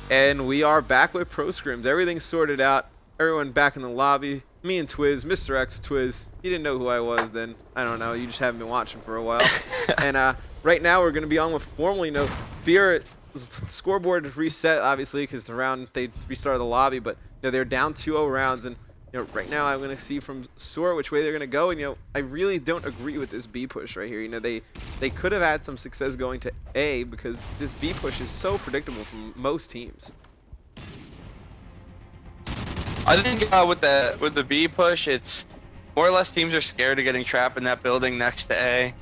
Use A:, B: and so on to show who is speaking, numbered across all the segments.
A: And we are back with ProScrims. Everything's sorted out. Everyone back in the lobby. Me and Twiz, Mr. X Twiz. You didn't know who I was then. I don't know. You just haven't been watching for a while. And right now we're going to be on with formal. You know, FeaR scoreboard reset, obviously, because the round they restarted the lobby. But you know, they're down 2-0 rounds. And you know, right now I'm going to see from SoaR which way they're going to go. And you know, I really don't agree with this B push right here. You know, they could have had some success going to A because this B push is so predictable from most teams.
B: I think with the B push, it's more or less teams are scared of getting trapped in that building next to A.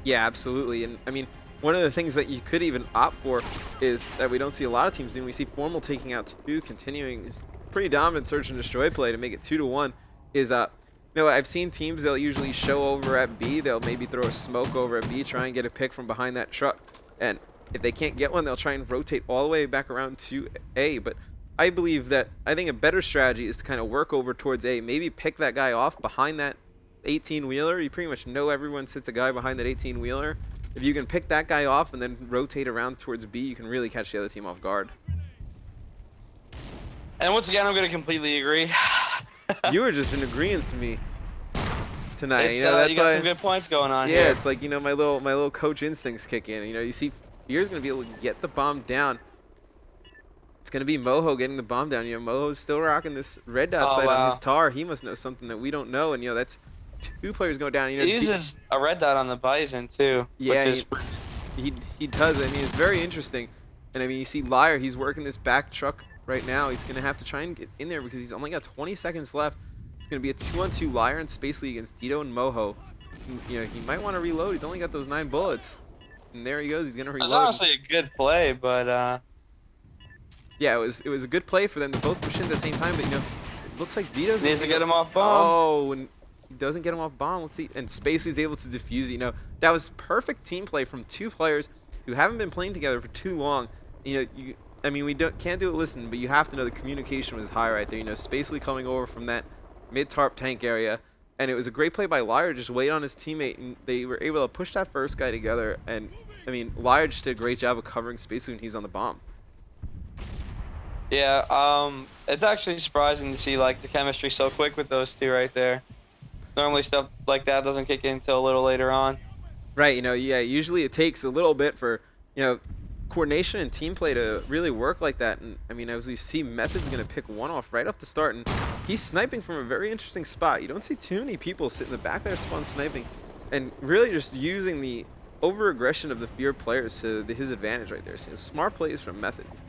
A: Yeah, absolutely. And I mean, one of the things that you could even opt for is that we don't see a lot of teams doing. We see Formal taking out 2, continuing his pretty dominant search and destroy play to make it 2-1. Is you know, I've seen teams, they'll usually show over at B. They'll maybe throw a smoke over at B, try and get a pick from behind that truck. And if they can't get one, they'll try and rotate all the way back around to A. But I think a better strategy is to kind of work over towards A. Maybe pick that guy off behind that 18-wheeler. You pretty much know everyone sits a guy behind that 18-wheeler. If you can pick that guy off and then rotate around towards B, you can really catch the other team off guard.
B: And once again, I'm going to completely agree.
A: You were just in agreement with me tonight.
B: You
A: know, that's
B: you got
A: why,
B: some good points going on here.
A: Yeah, it's like, you know, my little coach instincts kick in. You know, you see FeaR's going to be able to get the bomb down. It's going to be Moho getting the bomb down. You know, Moho's still rocking this red dot sight on his TAR. He must know something that we don't know. And, you know, that's 2 players going down. You know,
B: he uses a red dot on the Bison, too.
A: Yeah, he does. I mean, it's very interesting. And, I mean, you see Liar, he's working this back truck right now. He's going to have to try and get in there because he's only got 20 seconds left. It's going to be a 2-on-2 Liar and Space League against Dito and Moho. You know, he might want to reload. He's only got those 9 bullets. And there he goes. He's going to reload.
B: It's honestly a good play, but...
A: yeah, it was a good play for them to both push in at the same time, but you know, it looks like Dito's
B: needs to get him off bomb.
A: Oh, and he doesn't get him off bomb. Let's see. And Spacey's able to defuse. You know, that was perfect team play from 2 players who haven't been playing together for too long. You know, I mean, can't do it listen, but you have to know the communication was high right there. You know, Spacely coming over from that mid-tarp tank area, and it was a great play by Liar, just wait on his teammate, and they were able to push that first guy together. And I mean, Liar just did a great job of covering Spacely when he's on the bomb.
B: Yeah, it's actually surprising to see like the chemistry so quick with those 2 right there. Normally stuff like that doesn't kick in until a little later on.
A: Right, you know, yeah, usually it takes a little bit for, you know, coordination and team play to really work like that. And I mean, as we see, Method's going to pick one off right off the start, and he's sniping from a very interesting spot. You don't see too many people sit in the back of their spawn sniping and really just using the over-aggression of the FeaR players to his advantage right there. So smart plays from Methods.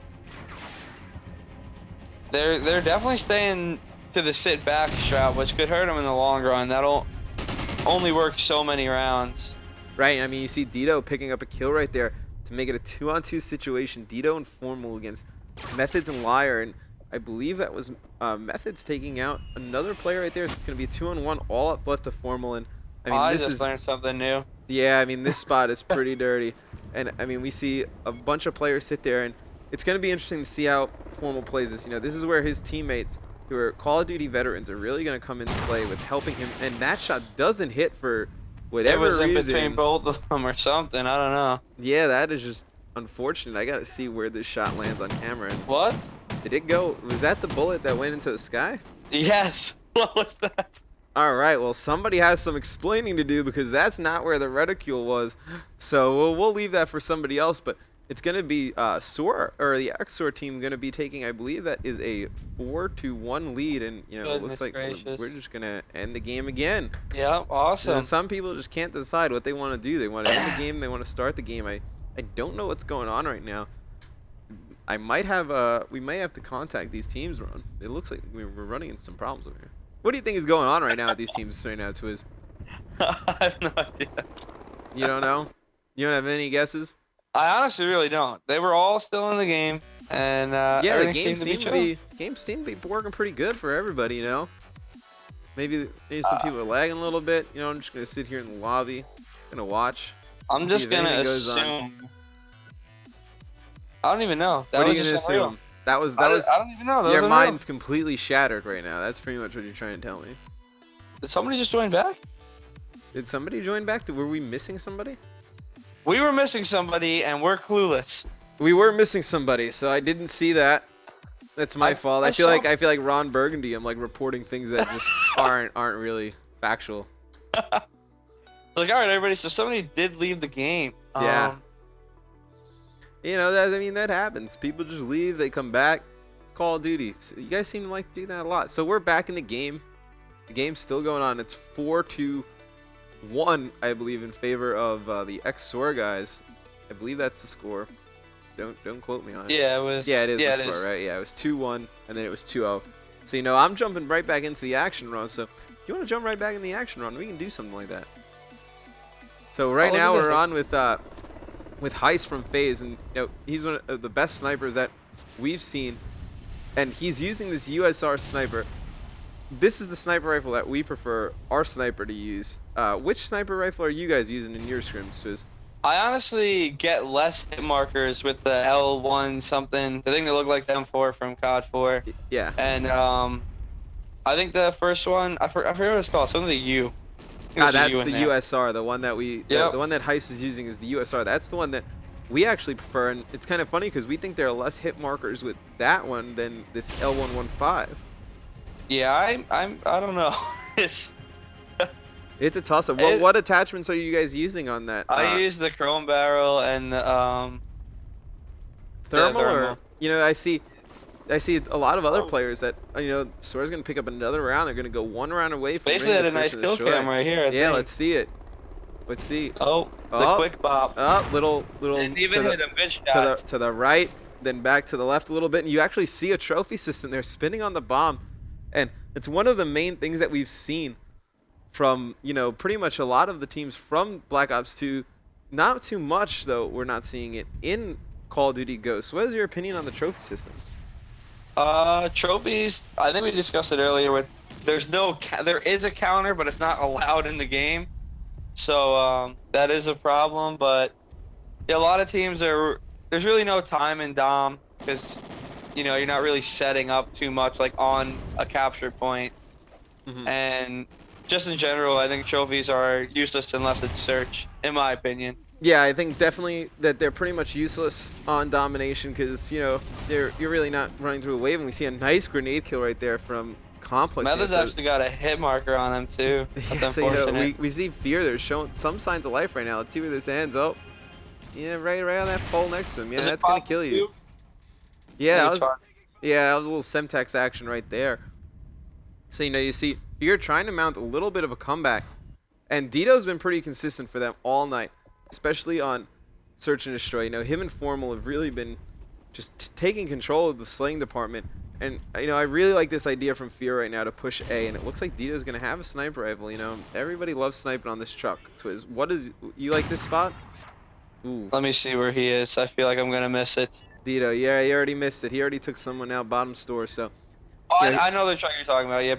B: They're definitely staying to the sit back strat, which could hurt them in the long run. That'll only work so many rounds.
A: Right, I mean, you see Dito picking up a kill right there to make it a 2-on-2 situation. Dito and Formal against Methods and Liar, and I believe that was Methods taking out another player right there. So it's going to be a 2-on-1 all up left to Formal. And I mean,
B: this just learned something new.
A: Yeah, I mean, this spot is pretty dirty. And I mean, we see a bunch of players sit there, and it's going to be interesting to see how Formal plays this. You know, this is where his teammates, who are Call of Duty veterans, are really going to come into play with helping him. And that shot doesn't hit for whatever reason.
B: It was in between both of them or something. I don't know.
A: Yeah, that is just unfortunate. I got to see where this shot lands on camera. And
B: what?
A: Did it go? Was that the bullet that went into the sky?
B: Yes. What was that?
A: All right, well, somebody has some explaining to do because that's not where the reticule was. So we'll leave that for somebody else. But it's going to be SoaR, or the Ex-SoaR team, going to be taking, I believe that is a 4-1 lead. And, you know, it looks like we're just going to end the game again.
B: Yeah, awesome.
A: And some people just can't decide what they want to do. They want to end the game. They want to start the game. I don't know what's going on right now. We might have to contact these teams, Ron. It looks like we're running into some problems over here. What do you think is going on right now with these teams right now, Twiz?
B: I have no idea.
A: You don't know? You don't have any guesses?
B: I honestly really don't. They were all still in the game, and
A: yeah, the game seemed to be working pretty good for everybody, you know. Maybe some people are lagging a little bit. You know, I'm just gonna sit here in the lobby, gonna watch.
B: I'm just gonna assume. I don't even know.
A: What are you gonna assume? That was.
B: I don't even know.
A: Your mind's completely shattered right now. That's pretty much what you're trying to tell me.
B: Did somebody just join back?
A: Did somebody join back? Were we missing somebody?
B: We were missing somebody, and we're clueless.
A: We were missing somebody, so I didn't see that. That's my fault. I feel like Ron Burgundy. I'm like reporting things that just aren't really factual.
B: Like, all right, everybody. So somebody did leave the game.
A: Yeah. You know, that happens. People just leave, they come back. It's Call of Duty. You guys seem to like to do that a lot. So we're back in the game. The game's still going on. It's 4-1, I believe, in favor of the Ex-SoaR guys. I believe that's the score. Don't quote me on it.
B: Yeah, it was.
A: Yeah, it is
B: yeah,
A: the score, right? Yeah, it was 2-1, and then it was 2-0. So, you know, I'm jumping right back into the action run. So if you want to jump right back in the action run, we can do something like that. So right now we're on with Heist from FaZe, and you know, he's one of the best snipers that we've seen, and he's using this USR sniper. This is the sniper rifle that we prefer our sniper to use. Which sniper rifle are you guys using in your scrims, Twiz?
B: I honestly get less hit markers with the L1 something, the thing that looked like the M4 from COD 4.
A: Yeah.
B: And I think the first one, I forget what it's called, something with a U.
A: That's the USR, the one that the one that Heist is using is the USR. That's the one that we actually prefer, and it's kind of funny because we think there are less hit markers with that one than this L115.
B: Yeah, I don't know. It's
A: a toss-up. What attachments are you guys using on that?
B: I use the chrome barrel and
A: thermal, or you know, I see a lot of other players that, you know, SoaR's gonna pick up another round. They're gonna go one round away from
B: basically had a nice kill cam right here. I think.
A: Let's see it. Let's see.
B: Oh, the quick bop.
A: Little
B: didn't even hit him. Good shot.
A: To the right, then back to the left a little bit, and you actually see a trophy system there spinning on the bomb, and it's one of the main things that we've seen from, you know, pretty much a lot of the teams from Black Ops 2. Not too much though. We're not seeing it in Call of Duty Ghosts. What is your opinion on the trophy systems?
B: Trophies, I think we discussed it earlier with there is a counter, but it's not allowed in the game. So that is a problem, but yeah, a lot of teams there's really no time in Dom because, you know, you're not really setting up too much like on a capture point. And just in general, I think trophies are useless unless it's search, in my opinion.
A: Yeah, I think definitely that they're pretty much useless on domination because, you know, you're really not running through a wave, and we see a nice grenade kill right there from Complex.
B: Method's actually got a hit marker on him too.
A: Yeah, so, you know, we see FeaR. They're showing some signs of life right now. Let's see where this ends. Oh, yeah, right on that pole next to him. Yeah, that's gonna kill you. Yeah, that was a little Semtex action right there. So, you know, you see FeaR trying to mount a little bit of a comeback, and Dito's been pretty consistent for them all night, especially on Search and Destroy. You know, him and Formal have really been just taking control of the slaying department. And, you know, I really like this idea from FeaR right now to push A, and it looks like Dito's going to have a sniper rifle. You know, everybody loves sniping on this truck. Twiz, you like this spot? Ooh.
B: Let me see where he is. I feel like I'm going to miss it.
A: Dito, yeah, he already missed it. He already took someone out bottom store, so.
B: Oh,
A: yeah,
B: I know the truck you're talking about. Yeah,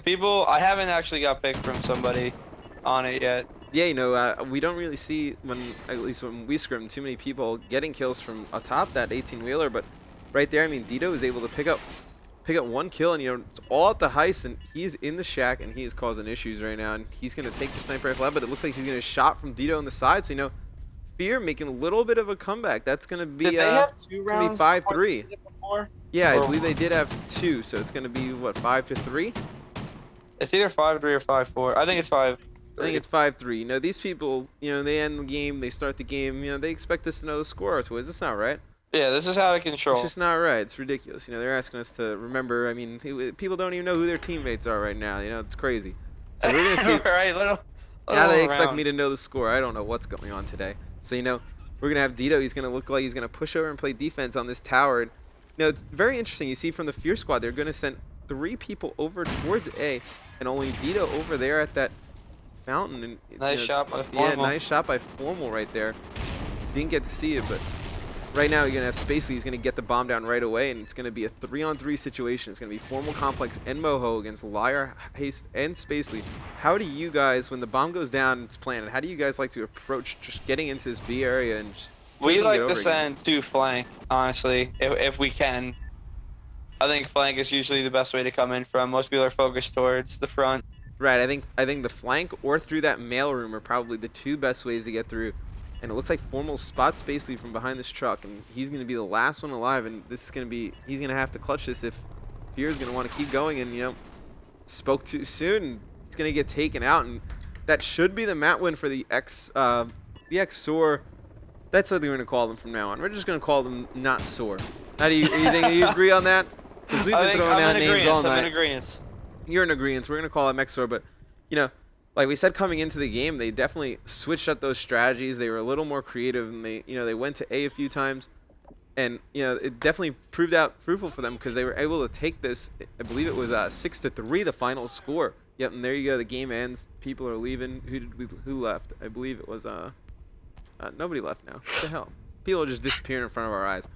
B: I haven't actually got picked from somebody on it yet.
A: Yeah, you know, we don't really see, at least when we scrim, too many people getting kills from atop that 18-wheeler, but right there, I mean, Dito was able to pick up one kill, and, you know, it's all at the Heist, and he's in the shack, and he is causing issues right now, and he's going to take the sniper rifle out, but it looks like he's going to shot from Dito on the side, so, you know, FeaR making a little bit of a comeback. That's going to be,
B: did they have 2 rounds
A: 5-3. Yeah, I believe they did have 2, so it's going to be, what, 5-3?
B: It's either 5-3 or 5-4. I think it's 5.
A: I think it's 5-3. You know, these people, you know, they end the game, they start the game, you know, they expect us to know the score. So it's not right.
B: Yeah, this is out of control.
A: It's just not right. It's ridiculous. You know, they're asking us to remember. I mean, people don't even know who their teammates are right now. You know, it's crazy. So we're gonna see.
B: Right,
A: Now they expect me to know the score. I don't know what's going on today. So, you know, we're gonna have Dito. He's gonna look like he's gonna push over and play defense on this tower. And, you know, it's very interesting. You see from the FeaR squad, they're gonna send 3 people over towards A, and only Dito over there at that fountain. And
B: nice shot by Formal.
A: Yeah, nice shot by Formal right there. Didn't get to see it, but right now you're gonna have Spacely. He's gonna get the bomb down right away, and it's gonna be a 3-on-3 situation. It's gonna be Formal, Complex, and Moho against Liar, Haste, and Spacely. How do you guys, when the bomb goes down and it's planted, how do you guys like to approach just getting into this B area and just
B: we like to send 2 flank, honestly, if we can. I think flank is usually the best way to come in from. Most people are focused towards the front.
A: Right, I think the flank or through that mail room are probably the 2 best ways to get through. And it looks like Formal spots Spacely from behind this truck, and he's going to be the last one alive, and this is going to be, he's going to have to clutch this if FeaR is going to want to keep going, and, you know, spoke too soon, and he's going to get taken out, and that should be the map win for the Ex-SoaR. That's what they're going to call them from now on. We're just going to call them not SoaR. How do you think? Do you agree on that? Because we've been throwing out names all night.
B: I'm in agreement.
A: You're in agreement. We're going to call them Ex-SoaR, but, you know, like we said coming into the game, they definitely switched up those strategies. They were a little more creative, and they went to A few times, and it definitely proved out fruitful for them because they were able to take this. I believe it was 6-3, the final score. Yep, and there you go. The game ends. People are leaving. Who left? I believe it was nobody left now. What the hell? People are just disappearing in front of our eyes.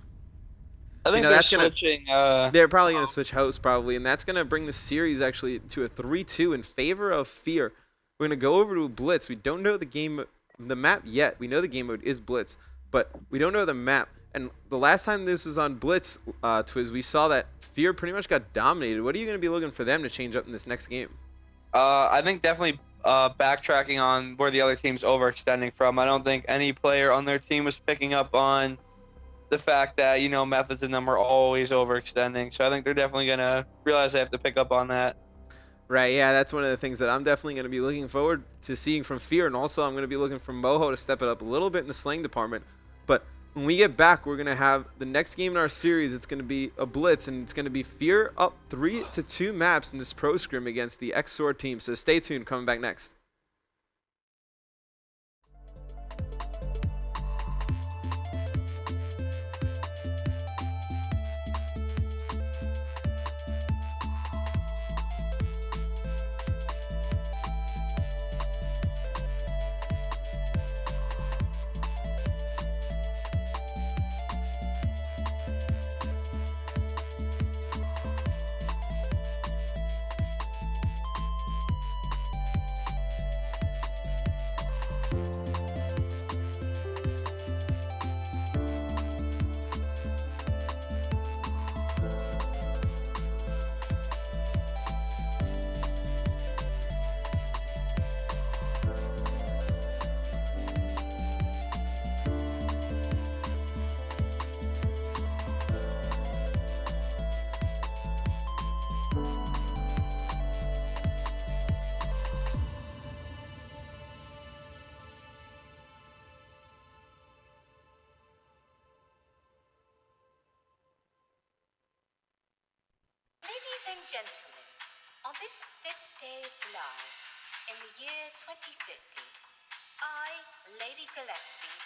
B: I think they're switching.
A: They're probably going to switch hosts probably, and that's going to bring the series actually to a 3-2 in favor of FeaR. We're going to go over to Blitz. We don't know the map yet. We know the game mode is Blitz, but we don't know the map. And the last time this was on Blitz, Twiz, we saw that FeaR pretty much got dominated. What are you going to be looking for them to change up in this next game?
B: I think definitely backtracking on where the other team's overextending from. I don't think any player on their team was picking up on the fact that, methods and them are always overextending. So I think they're definitely going to realize they have to pick up on that.
A: Right, yeah, that's one of the things that I'm definitely going to be looking forward to seeing from FeaR, and also I'm going to be looking for Moho to step it up a little bit in the slaying department. But when we get back, we're going to have the next game in our series. It's going to be a Blitz, and it's going to be FeaR up 3-2 maps in this pro scrim against the Ex-SoaR team. So stay tuned, coming back next.
C: Ladies and gentlemen, on this 5th day of July, in the year 2050, I, Lady Gillespie,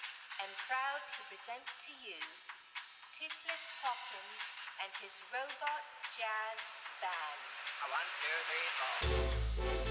C: am proud to present to you Toothless Hawkins and his robot jazz band. 1, 2, 3, 4.